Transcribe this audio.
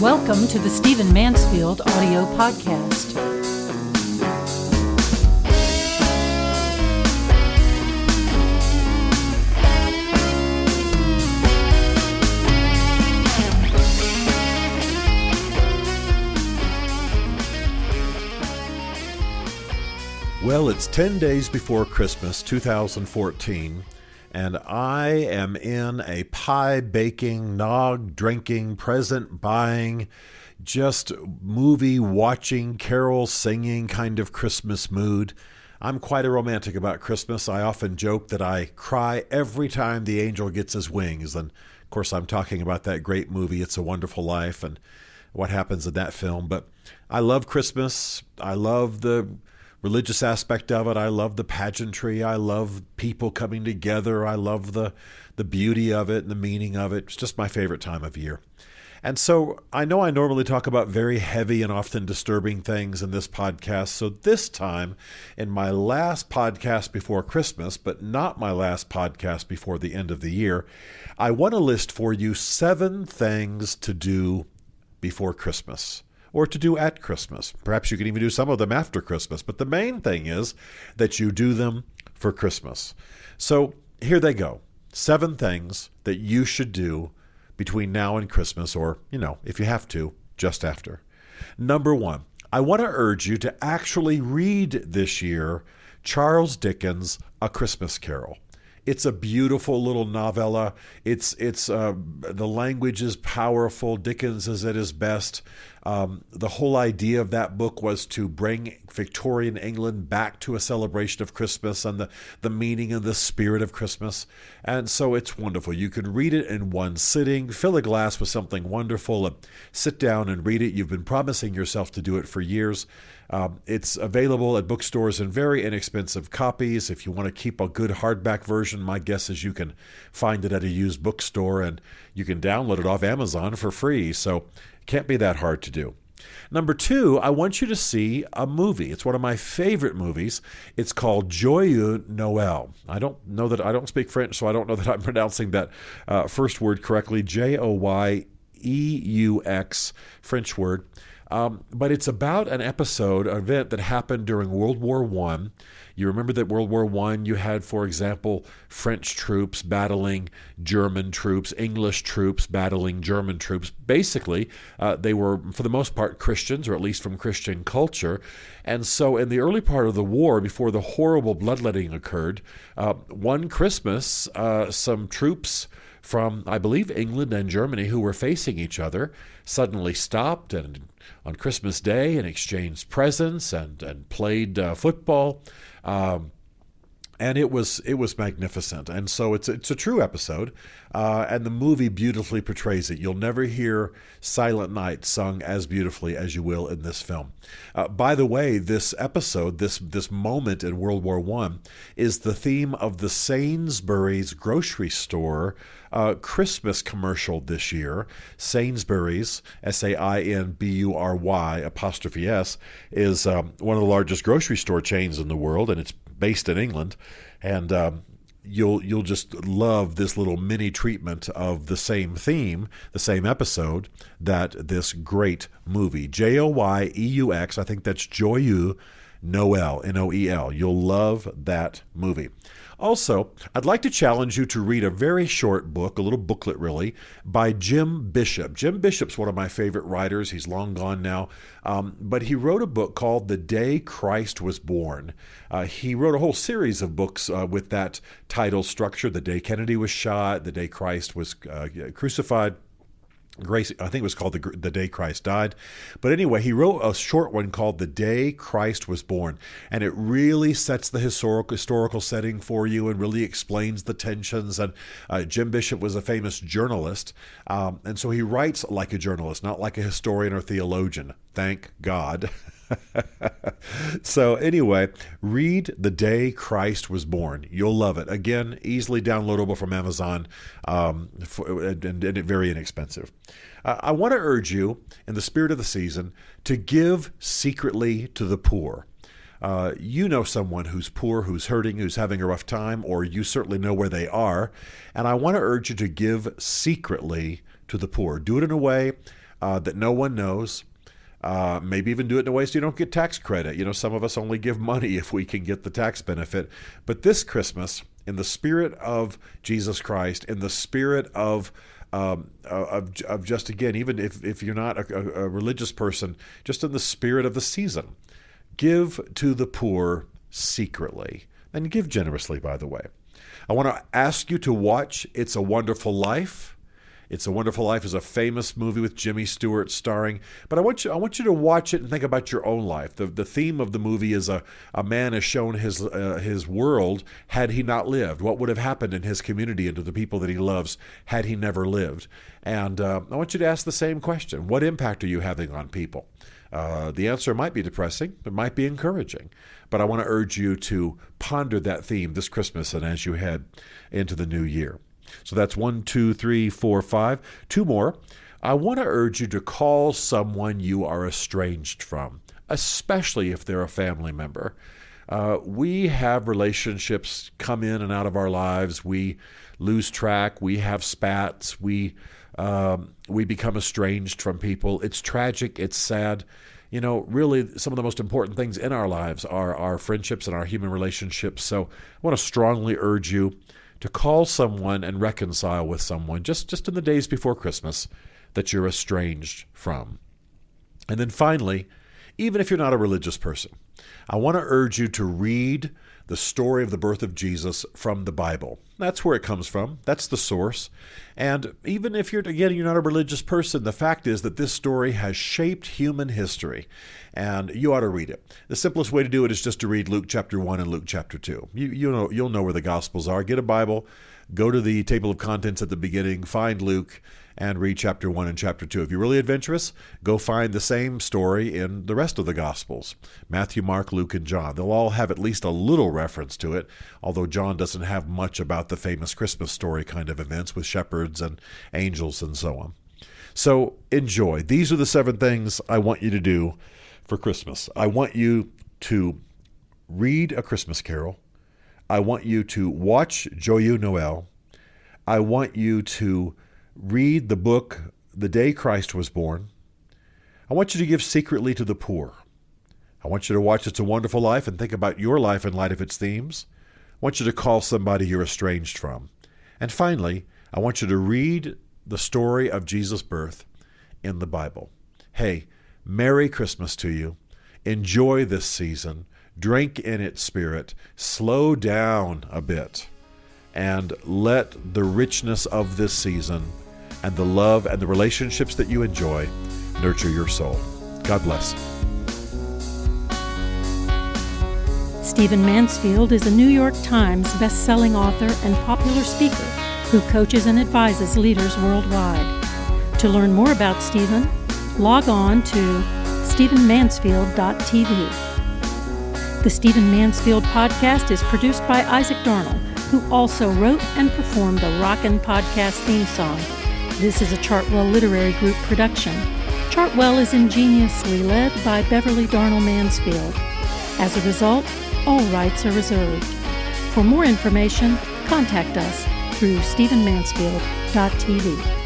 Welcome to the Stephen Mansfield audio podcast. Well, it's 10 days before Christmas 2014, and I am in a pie-baking, nog-drinking, present-buying, just movie-watching, carol-singing kind of Christmas mood. I'm quite a romantic about Christmas. I often joke that I cry every time the angel gets his wings, and of course I'm talking about that great movie, It's a Wonderful Life, and what happens in that film. But I love Christmas. I love the religious aspect of it. I love the pageantry. I love people coming together. I love the beauty of it and the meaning of it. It's just my favorite time of year. And so I know I normally talk about very heavy and often disturbing things in this podcast. So this time, in my last podcast before Christmas, but not my last podcast before the end of the year, I want to list for you 7 things to do before Christmas, or to do at Christmas. Perhaps you can even do some of them after Christmas. But the main thing is that you do them for Christmas. So here they go. 7 things that you should do between now and Christmas, or, if you have to, just after. Number 1, I want to urge you to actually read this year Charles Dickens' A Christmas Carol. It's a beautiful little novella. It's the language is powerful. Dickens is at his best. The whole idea of that book was to bring Victorian England back to a celebration of Christmas and the meaning and the spirit of Christmas. And so it's wonderful. You can read it in one sitting, fill a glass with something wonderful, and sit down and read it. You've been promising yourself to do it for years. It's available at bookstores in very inexpensive copies. If you want to keep a good hardback version, my guess is you can find it at a used bookstore, and you can download it off Amazon for free. So it can't be that hard to do. Number 2, I want you to see a movie. It's one of my favorite movies. It's called Joyeux Noël. I don't speak French, so I don't know that I'm pronouncing that first word correctly. Joyeux, French word. But it's about an event that happened during World War I. You remember that World War I, you had, for example, French troops battling German troops, English troops battling German troops. Basically, they were, for the most part, Christians, or at least from Christian culture. And so in the early part of the war, before the horrible bloodletting occurred, one Christmas, some troops from, I believe, England and Germany, who were facing each other, suddenly stopped and on Christmas Day and exchanged presents and played football. And it was magnificent. And so it's a true episode, and the movie beautifully portrays it. You'll never hear Silent Night sung as beautifully as you will in this film. By the way, this episode, this moment in World War I, is the theme of the Sainsbury's grocery store Christmas commercial this year. Sainsbury's, Sainbury', is one of the largest grocery store chains in the world, and it's based in England, and you'll just love this little mini treatment of the same theme, the same episode, that this great movie, Joyeux, I think that's Joyeux Noël, Noel. You'll love that movie. Also, I'd like to challenge you to read a very short book, a little booklet really, by Jim Bishop. Jim Bishop's one of my favorite writers. He's long gone now, but he wrote a book called The Day Christ Was Born. He wrote a whole series of books with that title structure: The Day Kennedy Was Shot, The Day Christ Was Crucified. Grace, I think it was called the Day Christ Died. But anyway, he wrote a short one called The Day Christ Was Born. And it really sets the historical setting for you and really explains the tensions. And Jim Bishop was a famous journalist. And so he writes like a journalist, not like a historian or theologian. Thank God. So anyway, read The Day Christ Was Born. You'll love it. Again, easily downloadable from Amazon, and very inexpensive. I want to urge you, in the spirit of the season, to give secretly to the poor. You know someone who's poor, who's hurting, who's having a rough time, or you certainly know where they are. And I want to urge you to give secretly to the poor. Do it in a way that no one knows. Maybe even do it in a way so you don't get tax credit. You know, some of us only give money if we can get the tax benefit. But this Christmas, in the spirit of Jesus Christ, in the spirit of just, again, even if you're not a religious person, just in the spirit of the season, give to the poor secretly, and give generously, by the way. I want to ask you to watch It's a Wonderful Life. It's a Wonderful Life is a famous movie with Jimmy Stewart starring, but I want you to watch it and think about your own life. The theme of the movie is a man has shown his world had he not lived. What would have happened in his community and to the people that he loves had he never lived? And I want you to ask the same question. What impact are you having on people? The answer might be depressing. It might be encouraging. But I want to urge you to ponder that theme this Christmas and as you head into the new year. So that's 1, 2, 3, 4, 5. 2 more. I want to urge you to call someone you are estranged from, especially if they're a family member. We have relationships come in and out of our lives. We lose track. We have spats. We become estranged from people. It's tragic. It's sad. You know, really, some of the most important things in our lives are our friendships and our human relationships. So I want to strongly urge you to call someone and reconcile with someone just in the days before Christmas that you're estranged from. And then finally, even if you're not a religious person, I want to urge you to read the story of the birth of Jesus from the Bible. That's where it comes from. That's the source. And even if you're not a religious person, the fact is that this story has shaped human history, and you ought to read it. The simplest way to do it is just to read Luke chapter 1 and Luke chapter 2. You'll know where the Gospels are. Get a Bible, go to the table of contents at the beginning, find Luke, and read chapter 1 and chapter 2. If you're really adventurous, go find the same story in the rest of the Gospels, Matthew, Mark, Luke, and John. They'll all have at least a little reference to it, although John doesn't have much about the famous Christmas story kind of events with shepherds and angels and so on. So enjoy. These are the 7 things I want you to do for Christmas. I want you to read A Christmas Carol. I want you to watch Joyeux Noel. I want you to read the book, The Day Christ Was Born. I want you to give secretly to the poor. I want you to watch It's a Wonderful Life and think about your life in light of its themes. I want you to call somebody you're estranged from. And finally, I want you to read the story of Jesus' birth in the Bible. Hey, Merry Christmas to you. Enjoy this season. Drink in its spirit. Slow down a bit. And let the richness of this season and the love and the relationships that you enjoy nurture your soul. God bless. Stephen Mansfield is a New York Times best-selling author and popular speaker who coaches and advises leaders worldwide. To learn more about Stephen, log on to stephenmansfield.tv. The Stephen Mansfield podcast is produced by Isaac Darnell, who also wrote and performed the Rockin' Podcast theme song. This is a Chartwell Literary Group production. Chartwell is ingeniously led by Beverly Darnell Mansfield. As a result, all rights are reserved. For more information, contact us through stephenmansfield.tv.